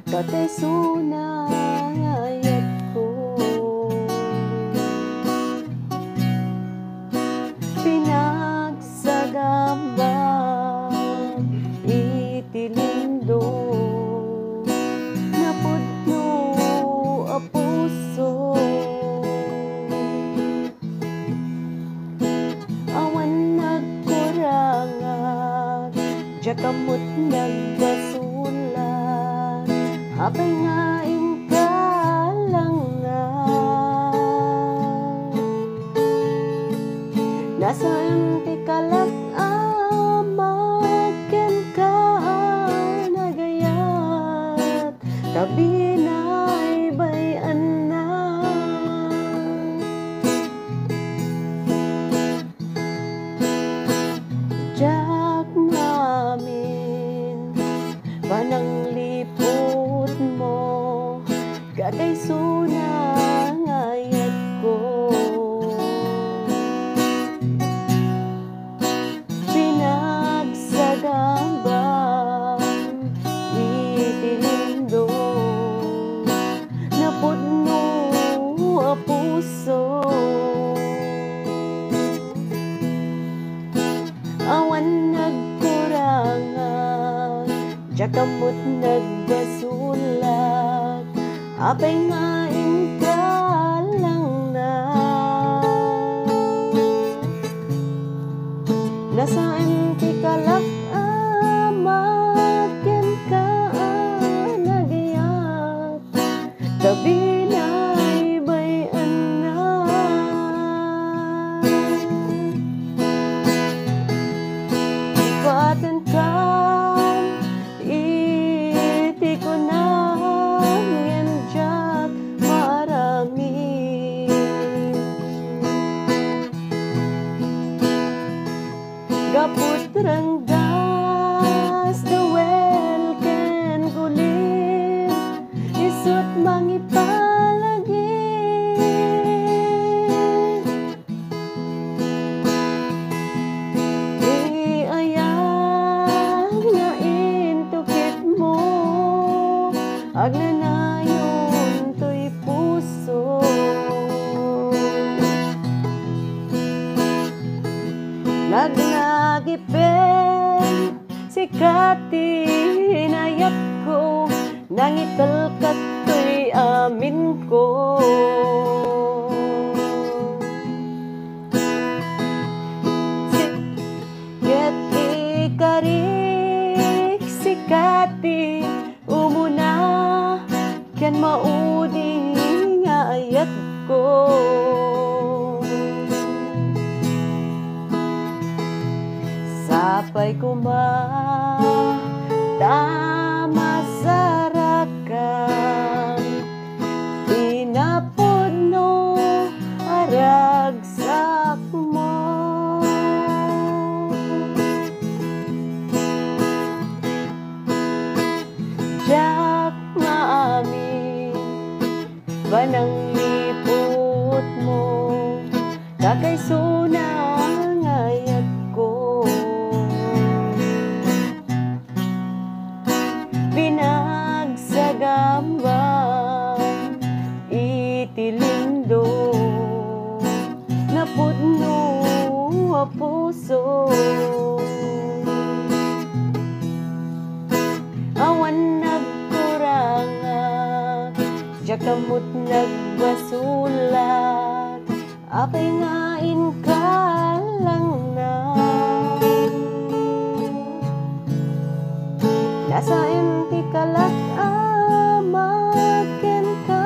Katay sunayat ko, pinagsagabang itilindo, napudno a puso. Awan nagkurangan, diya kamot nagbasulat, apay nga inkalangan. Nasaan ti kalak amaken ka nagayat, tabi na'y bayan na. Jak namin pananglipot mo, katay sunangayat ko, pinagsagabang itilindo, napudno a puso. Awan nagkurangan, diya kamot nagbasulat, apay nga inkalangan. Nasaan ti kalak amaken ka nagayat, tabi na'y bayan na. Ipatan ka, iti ko na ngendyak marami. Gaput ranggas dawel ken kulit, isut mangipalagi. Iayang nga intukit mo, agnanayon to'y puso. Nagnagipen sikati hinayat ko, nangital kato'y amin ko. Ket ikarik sikati umuna, ken maudi nga ayat ko. Sapay tama sarakan, pinapudno aragsak mo. Jak maamin pananglipot mo, kakay sunangayat ko, pinagsagabang itilindo, napudno a puso. Awan nagkurangan, diya kamot nagbasulat, apay nga inkalangan. Nasaan ti kalak amaken ka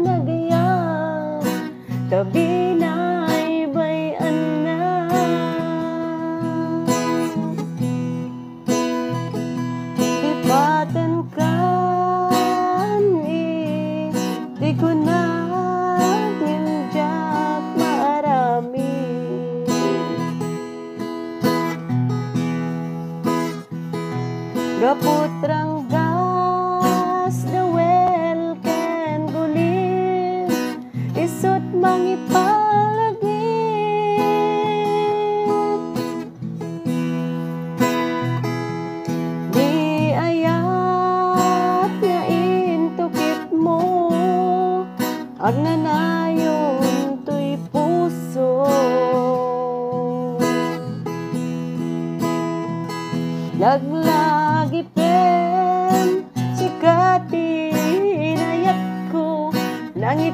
nagayat, tabi na'y bayan na. Ipatan ka di ko na ngendyak marami. Gaput rangga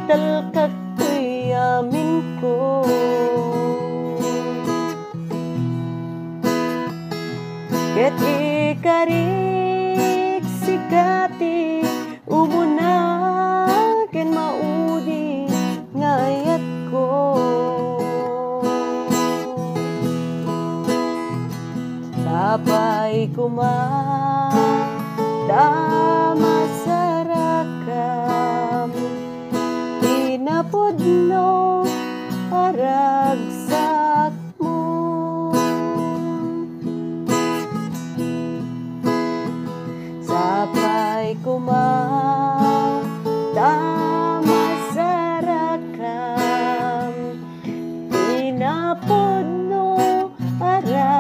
talkak ko'y amin ko. Ket ikarik sikati umuna ken maudi ngayat ko. Sapay kumadama sa rakam, tinapod no aragsak mo. Sapay kumadama sa rakam, tinapod no aragsak